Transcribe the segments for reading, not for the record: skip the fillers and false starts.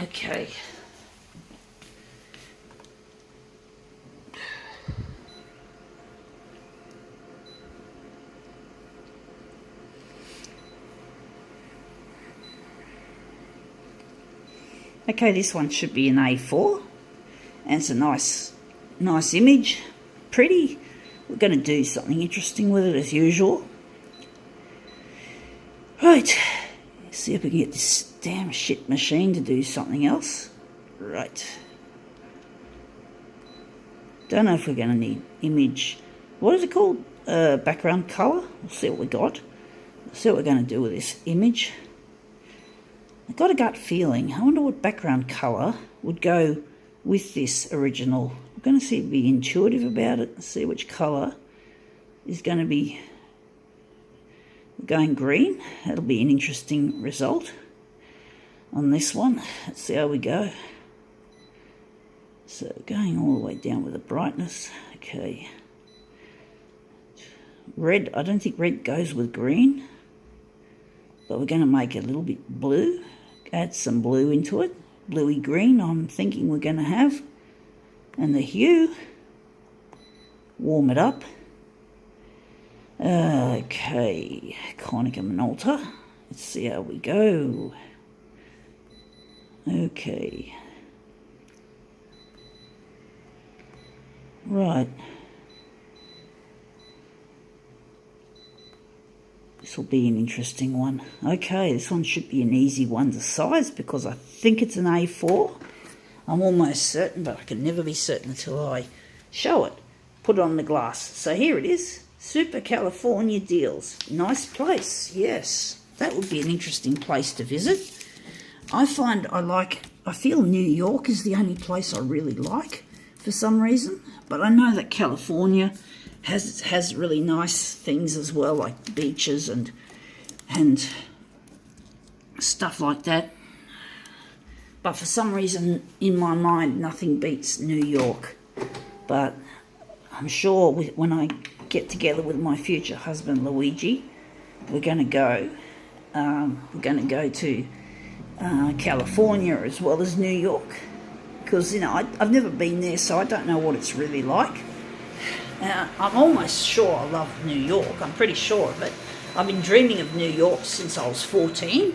Okay. Okay, this one should be an A4, and it's a nice image, pretty. We're going to do something interesting with it as usual. Right, see if we can get this damn shit machine to do something else. Right. Don't know if we're going to need image. What is it called? Background color. We'll see what we got. We'll see what we're going to do with this image. I've got a gut feeling. I wonder what background colour would go with this original. I'm going to see if be intuitive about it and see which colour is going to be going green. That'll be an interesting result on this one. Let's see how we go. So going all the way down with the brightness. Okay. Red, I don't think red goes with green, but we're going to make it a little bit blue. Add some blue into it. Bluey green I'm thinking we're going to have. And the hue. Warm it up. Okay. Konica Minolta. Let's see how we go. Okay. Right. This will be an interesting one. Okay, this one should be an easy one to size because I think it's an A4. I'm almost certain, but I can never be certain until I show it. Put it on the glass. So here it is. Super California Deals. Nice place, yes. That would be an interesting place to visit. I feel New York is the only place I really like for some reason. But I know that California has really nice things as well, like beaches and stuff like that. But for some reason, in my mind, nothing beats New York. But I'm sure when I get together with my future husband, Luigi, we're going to go. We're going to go to California as well as New York. Because, I've never been there, so I don't know what it's really like. I'm almost sure I love New York. I'm pretty sure of it. I've been dreaming of New York since I was 14.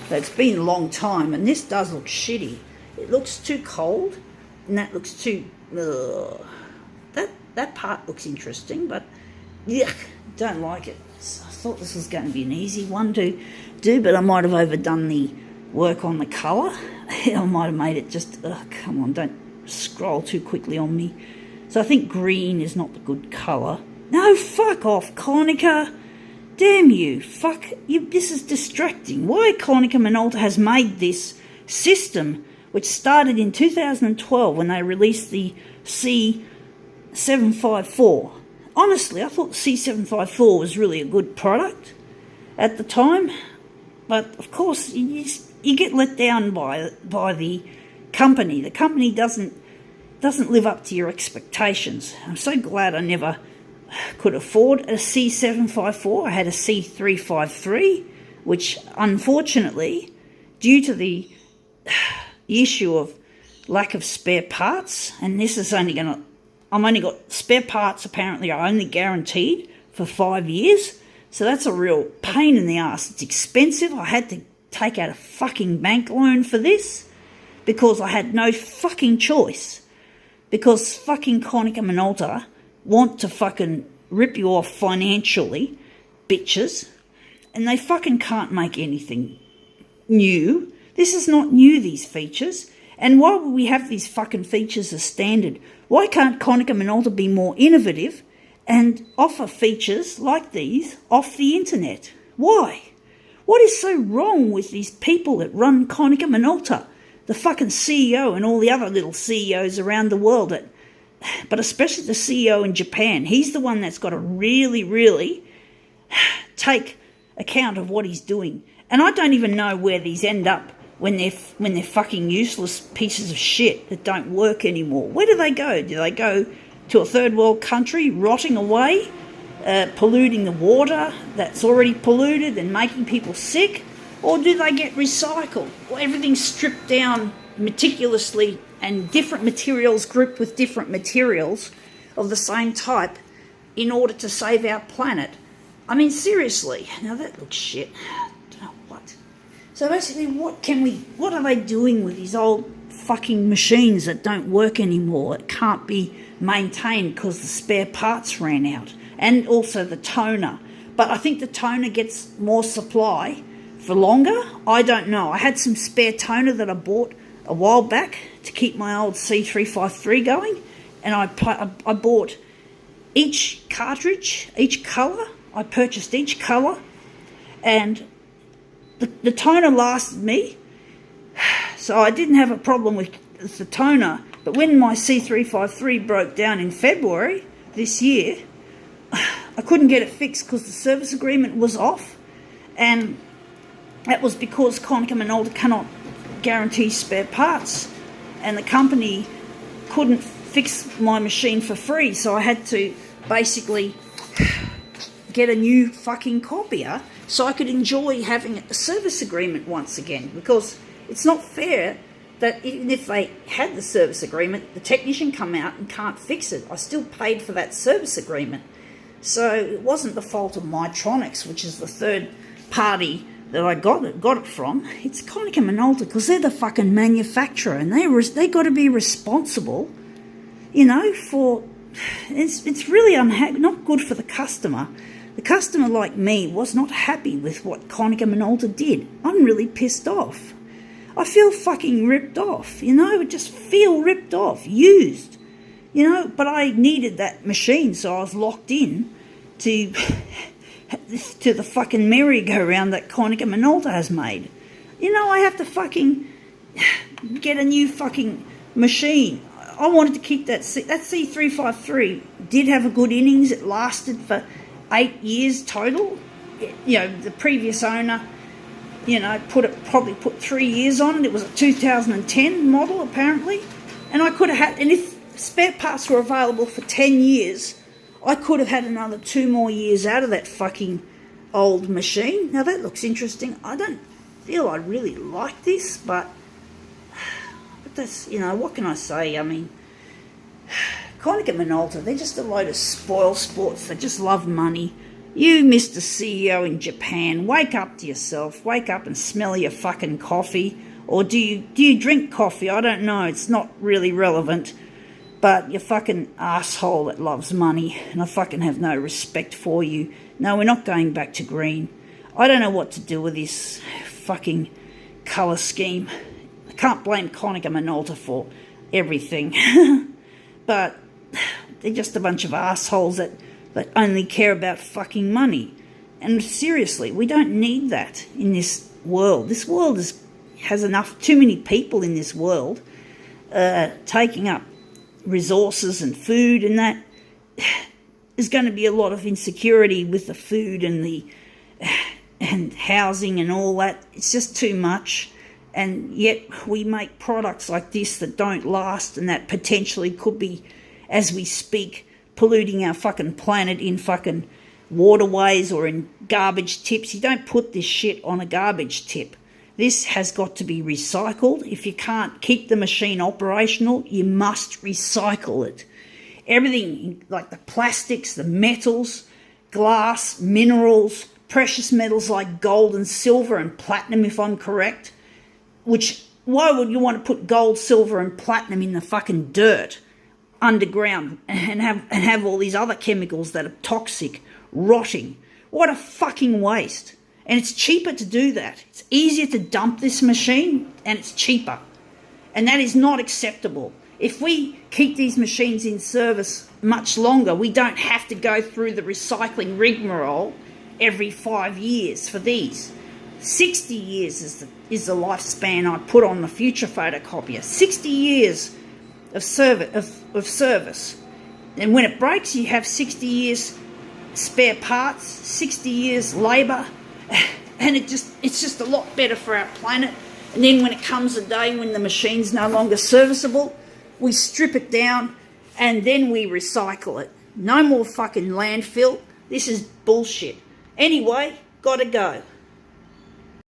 But it's been a long time, and this does look shitty. It looks too cold, and that looks too... That part looks interesting, but yuck, don't like it. So I thought this was going to be an easy one to do, but I might have overdone the work on the colour. I might have made it just... come on, don't scroll too quickly on me. So I think green is not the good colour. No, fuck off, Konica. Damn you. Fuck you. This is distracting. Why Konica Minolta has made this system, which started in 2012 when they released the C754. Honestly, I thought the C754 was really a good product at the time. But, of course, you get let down by the company. The company doesn't live up to your expectations. I'm so glad I never could afford a C754. I had a C353, which unfortunately, due to the issue of lack of spare parts, and this is only I'm only got spare parts apparently are only guaranteed for 5 years, so that's a real pain in the ass. It's expensive. I had to take out a fucking bank loan for this because I had no fucking choice. Because fucking Konica Minolta want to fucking rip you off financially, bitches, and they fucking can't make anything new. This is not new, these features. And why would we have these fucking features as standard? Why can't Konica Minolta be more innovative and offer features like these off the internet? Why? What is so wrong with these people that run Konica Minolta? The fucking CEO and all the other little CEOs around the world, but especially the CEO in Japan. He's the one that's got to really, really take account of what he's doing. And I don't even know where these end up when they're fucking useless pieces of shit that don't work anymore. Where do they go? Do they go to a third world country, rotting away, polluting the water that's already polluted and making people sick? Or do they get recycled? Or everything's stripped down meticulously, and different materials grouped with different materials of the same type in order to save our planet. I mean, seriously. Now that looks shit. I don't know what. So basically, what are they doing with these old fucking machines that don't work anymore? It can't be maintained because the spare parts ran out. And also the toner. But I think the toner gets more supply for longer. I don't know. I had some spare toner that I bought a while back to keep my old C353 going. And I bought each cartridge, each colour. I purchased each colour. And the toner lasted me. So I didn't have a problem with the toner. But when my C353 broke down in February this year, I couldn't get it fixed because the service agreement was off. And that was because Konica Minolta cannot guarantee spare parts. And the company couldn't fix my machine for free. So I had to basically get a new fucking copier so I could enjoy having a service agreement once again. Because it's not fair that even if they had the service agreement, the technician come out and can't fix it. I still paid for that service agreement. So it wasn't the fault of Mytronics, which is the third party that I got it from. It's Konica Minolta, because they're the fucking manufacturer, and they got to be responsible, you know, for... It's really not good for the customer. The customer, like me, was not happy with what Konica Minolta did. I'm really pissed off. I feel fucking ripped off, you know? I just feel ripped off, used, you know? But I needed that machine, so I was locked in to the fucking merry-go-round that Konica Minolta has made. You know, I have to fucking get a new fucking machine. I wanted to keep that C353 did have a good innings. It lasted for 8 years total. You know, the previous owner, you know, probably put 3 years on it. It was a 2010 model, apparently. And I could have had, and if spare parts were available for 10 years, I could have had another 2 more years out of that fucking old machine. Now that looks interesting. I don't feel I really like this, but that's, you know, what can I say? I mean, Konica Minolta, they're just a load of spoil sports that just love money. You, Mr. CEO in Japan, wake up to yourself. Wake up and smell your fucking coffee. Or do you drink coffee? I don't know. It's not really relevant. But you're fucking asshole that loves money, and I fucking have no respect for you. No, we're not going back to green. I don't know what to do with this fucking colour scheme. I can't blame Konica Minolta for everything. But they're just a bunch of assholes that only care about fucking money. And seriously, we don't need that in this world. This world has too many people in this world taking up resources and food, and that there's going to be a lot of insecurity with the food and housing and all that. It's just too much. And yet we make products like this that don't last, and that potentially could be, as we speak, polluting our fucking planet in fucking waterways or in garbage tips. You don't put this shit on a garbage tip. This has got to be recycled. If you can't keep the machine operational, you must recycle it. Everything, like the plastics, the metals, glass, minerals, precious metals like gold and silver and platinum, if I'm correct, which, why would you want to put gold, silver and platinum in the fucking dirt underground and have all these other chemicals that are toxic, rotting? What a fucking waste. And it's cheaper to do that. It's easier to dump this machine, and it's cheaper. And that is not acceptable. If we keep these machines in service much longer, we don't have to go through the recycling rigmarole every 5 years for these. 60 years is the lifespan I put on the future photocopier. 60 years of service. And when it breaks, you have 60 years spare parts, 60 years labour, and it's just a lot better for our planet. And then when it comes a day when the machine's no longer serviceable, we strip it down and then we recycle it. No more fucking landfill. This is bullshit. Anyway, gotta go.